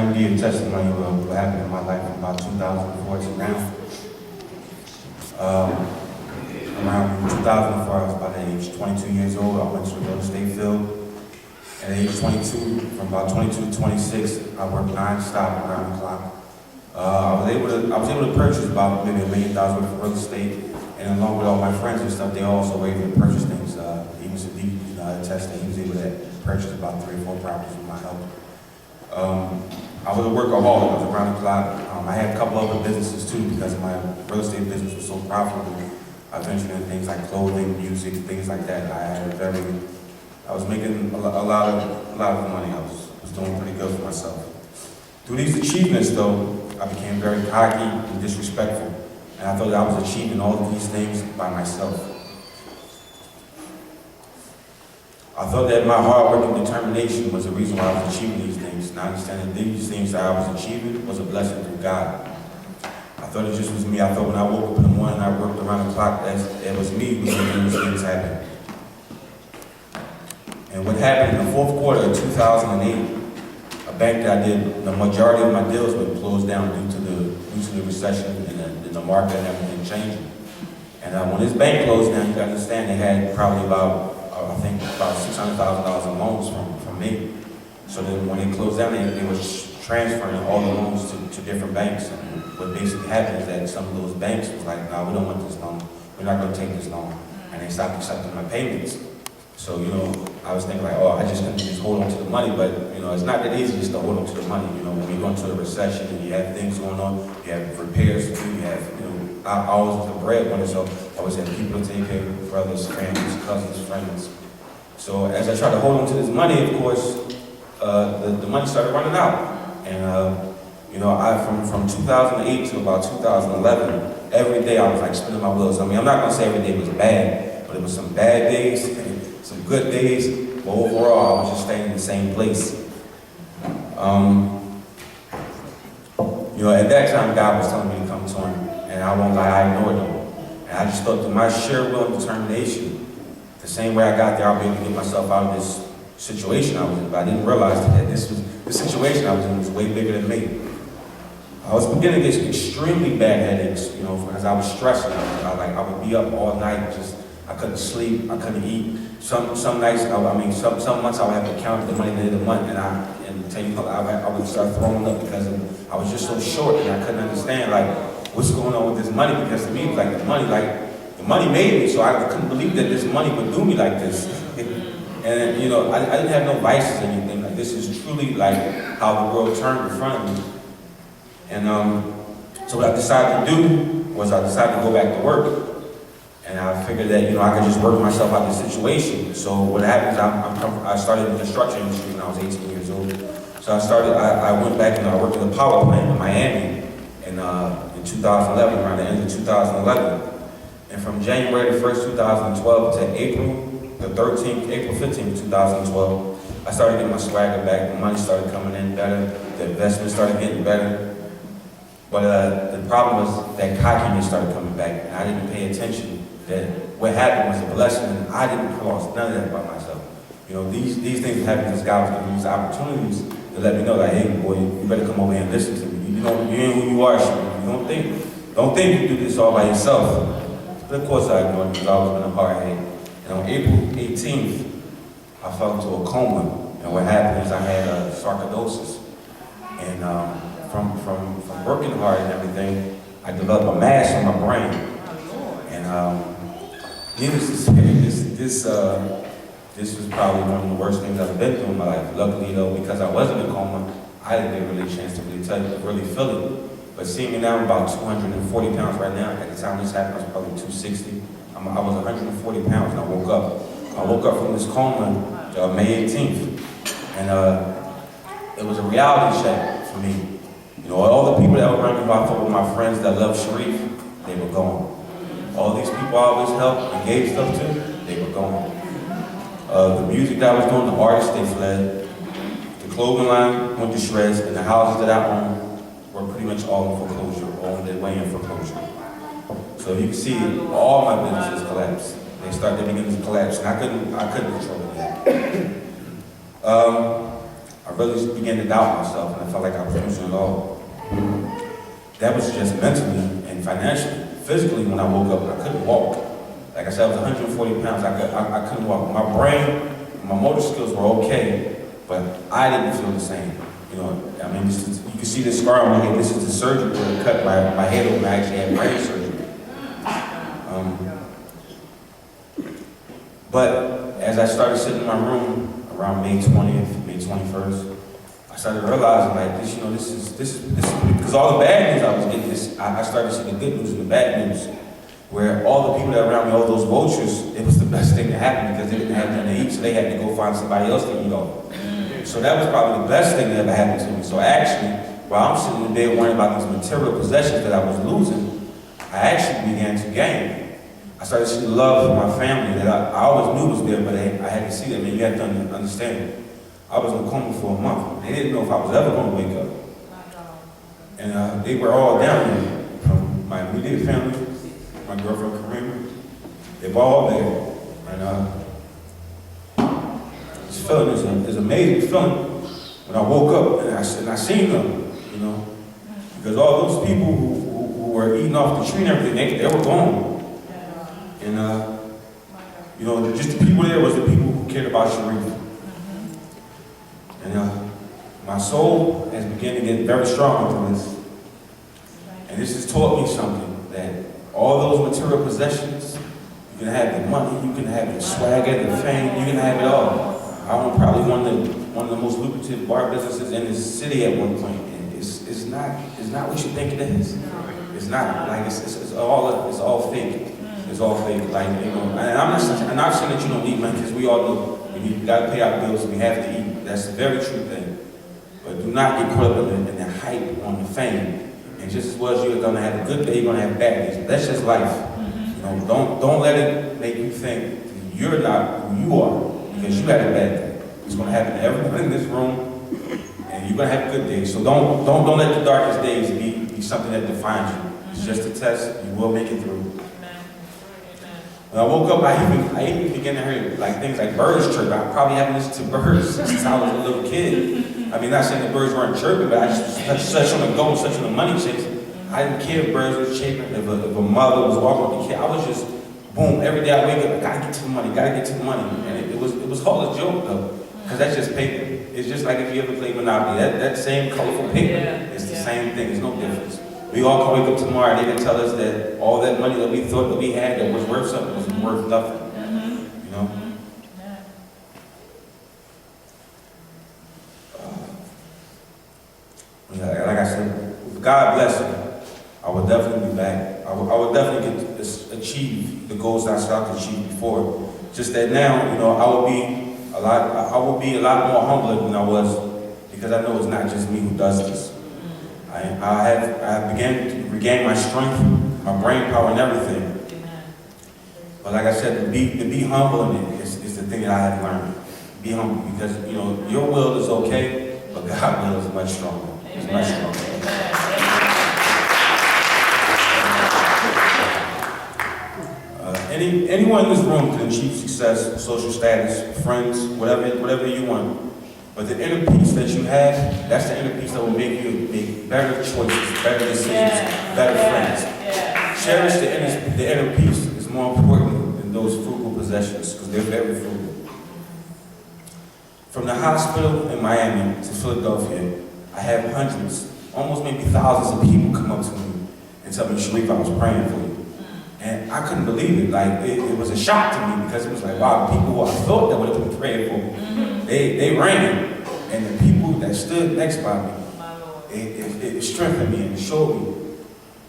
I'm gonna give you a testimony of what happened in my life from about 2004 to now. Around 2004, I was about the age 22 years old. I went to the real estate field. At age 22, from about 22 to 26, I worked non-stop around the clock. I was able to purchase about maybe $1 million worth of real estate, and along with all my friends and stuff, they also were able to purchase things. Even Sadiq, attested, he was able to purchase about 3 or 4 properties with my help. I was a workaholic. I was around the clock. I had a couple other businesses too because my real estate business was so profitable. I ventured into things like clothing, music, things like that. I was making a lot of money. I was doing pretty good for myself. Through these achievements, though, I became very cocky and disrespectful, and I thought I was achieving all of these things by myself. I thought that my hard work and determination was the reason why I was achieving these things, and I understand that these things that I was achieving was a blessing from God. I thought it just was me. I thought when I woke up in the morning, I worked around the clock, it was me who was making these things happen. And what happened in the 4th quarter of 2008, a bank that I did the majority of my deals with closed down due to the recession and the market and everything changing. And when this bank closed down, you can understand they had probably about $600,000 in loans from me. So then when they closed down, they were transferring all the loans to different banks. And what basically happened is that some of those banks was like, no, we don't want this loan. We're not going to take this loan. And they stopped accepting my payments. So, I was thinking like, oh, I just couldn't just hold on to the money, but, it's not that easy just to hold on to the money. When you go into a recession and you have things going on, you have repairs to do, you have, I always was the breadwinner, so I always had people to take care of, brothers, families, cousins, friends. So as I tried to hold on to this money, of course, the money started running out. And, from 2008 to about 2011, every day I was like spinning my wheels. I mean, I'm not gonna say every day was bad, but it was some bad days, some good days, but overall, I was just staying in the same place. At that time, God was telling me to come to Him, and I won't lie, I ignored Him. And I just thought through my sheer will and determination, the same way I got there, I'll be able to get myself out of this situation I was in. But I didn't realize that the situation I was in was way bigger than me. I was beginning to get extremely bad headaches, because I was stressing. I would be up all night, I couldn't sleep, I couldn't eat. Some nights, some months I would have to count the money at the end of the month, and tell you, I would start throwing up because I was just so short, and I couldn't understand what's going on with this money, because to me, it was like the money made me, so I couldn't believe that this money would do me like this. And I didn't have no vices or anything. This is truly how the world turned in front of me. And so what I decided to do was I decided to go back to work. And I figured that, I could just work myself out of the situation. So what happened is I started in the construction industry when I was 18 years old. So I went back and I worked at a power plant in Miami in 2011, around the end of 2011. And from January 1st, 2012 to April 15th, 2012, I started getting my swagger back. The money started coming in better. The investment started getting better. But the problem was that cockiness started coming back, and I didn't pay attention. That what happened was a blessing, and I didn't cross none of that by myself. These things happen because God was giving me these opportunities to let me know that, hey, boy, you better come over here and listen to me. You ain't who you are. You don't think you do this all by yourself. But of course I ignored it because I was in a hard head. And on April 18th, I fell into a coma, and what happened is I had sarcoidosis. And from working hard and everything, I developed a mass on my brain. And needless to say, this was probably one of the worst things I've been through in my life. Luckily, though, because I was in a coma, I didn't get really a chance to really feel it. But seeing me now, I'm about 240 pounds right now. At the time this happened, I was probably 260. I was 140 pounds when I woke up. I woke up from this coma May 18th. And it was a reality check for me. All the people that were around me, I thought were my friends that loved Sharif, they were gone. All these people I always helped and gave stuff to, they were gone. The music that I was doing, the artists, they fled. The clothing line went to shreds, and the houses that I owned were pretty much all in foreclosure, or on their way in foreclosure. So you can see all my businesses collapsed. They began to collapse, and I couldn't control that. I I really began to doubt myself, and I felt like I was losing it all. That was just mentally and financially. Physically, when I woke up, I couldn't walk. Like I said, I was 140 pounds. I couldn't walk. My brain, my motor skills were okay, but I didn't feel the same. You know, I mean, you can see the scar on my head. This is the surgery where they cut my head open. I actually had brain surgery. But as I started sitting in my room around May 20th, May 21st, I started realizing like this, you know, this is because all the bad news I was getting, I started to see the good news and the bad news. Where all the people that were around me, all those vultures, it was the best thing to happen because they didn't have nothing to eat, so they had to go find somebody else to eat off. So that was probably the best thing that ever happened to me. So actually, while I'm sitting in bed worrying about these material possessions that I was losing, I actually began to gain. I started to see the love for my family that I always knew was there, but I had to see them, and you have to understand. I was in a coma for a month. They didn't know if I was ever going to wake up. And they were all down there, from my immediate family, my girlfriend Karima. They were all there. And this feeling is an amazing feeling. When I woke up and I seen them, you know, because all those people who were eating off the tree and everything, they were gone. And, you know, just the people there was the people who cared about Sharif. And my soul has begun to get very strong through this. And this has taught me something, that all those material possessions, you can have the money, you can have the swagger, the fame, you can have it all. I own probably one of the most lucrative bar businesses in this city at one point. And it's not what you think it is. It's not. Like it's all fake. It's all fake, like, you know, and I'm not saying that you don't need money, because we all know we got to pay our bills, we have to eat. That's a very true thing. But do not get caught up in the hype on the fame. And just as well as you're going to have a good day, you're going to have bad days. That's just life. You know, don't let it make you think you're not who you are, because you had a bad day. It's going to happen to everyone in this room, and you're going to have good days. So don't let the darkest days be something that defines you. It's just a test. You will make it through. When I woke up, I even began to hear like things like birds chirping. I probably haven't listened to birds since I was a little kid. I mean, not saying the birds weren't chirping, but I just was such on the go, such on the money chase. I didn't care if birds were chirping, if a mother was walking with the kid. I was just, boom, every day I wake up, I gotta get to the money, gotta get to the money. And it was all a joke though, because that's just paper. It's just like if you ever play Monopoly, that same colorful paper, it's the same thing, there's no difference. We all can wake up tomorrow and they can tell us that all that money that we thought that we had that was worth something was worth nothing. You know? Like I said, if God bless me, I would definitely be back. I would definitely achieve the goals that I set out to achieve before. Just that now, you know, I will be a lot more humble than I was, because I know it's not just me who does this. I began to regain my strength, my brain power, and everything. But like I said, to be humble in it is the thing that I had to learn. Be humble, because you know your will is okay, but God's will is much stronger. It's much stronger. Anyone in this room can achieve success, social status, friends, whatever you want. But the inner peace that you have, that's the inner peace that will make you make better choices, better decisions, better friends. Cherish the inner peace is more important than those frugal possessions, because they're very frugal. From the hospital in Miami to Philadelphia, I have hundreds, almost maybe thousands of people come up to me and tell me, Sharif, I was praying for you. And I couldn't believe it. Like, it was a shock to me, because it was like, wow, people who I thought that would have been praying for me, they ran. And the people that stood next by me, it strengthened me and showed me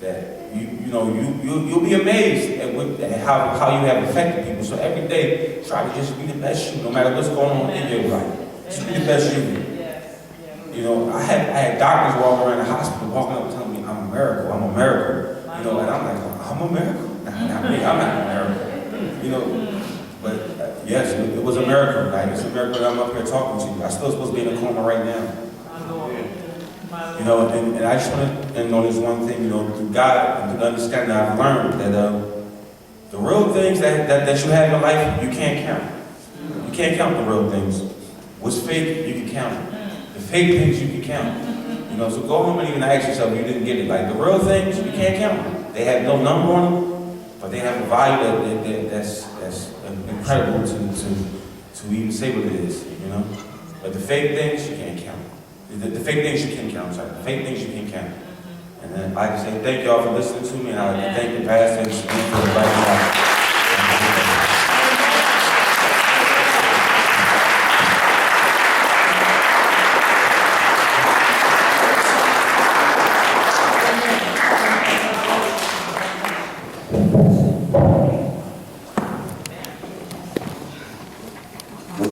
that you'll be amazed at how you have affected people. So every day, try to just be the best you, no matter what's going on in your life. Just be the best you. You know, I had doctors walking around the hospital, walking up and telling me, I'm a miracle, I'm a miracle. You know, and I'm like, I'm a miracle? Not me, I'm not a miracle. You know, but yes, it was a miracle. Like, it's a miracle that I'm up here talking to you. I'm still supposed to be in a coma right now. You know, and I just want to know this one thing, you know, through God and through the understanding that I've learned that the real things that you have in life, you can't count. You can't count the real things. What's fake, you can count it. The fake things you can count. You know, so go home and even ask yourself if you didn't get it. Like the real things, you can't count them. They have no number on them, but they have a value that's incredible to even say what it is, you know? But the fake things, you can't count. The fake things you can count, I'm sorry. The fake things you can count. And then, like I say, thank y'all for listening to me, and I thank the pastor and for inviting me out.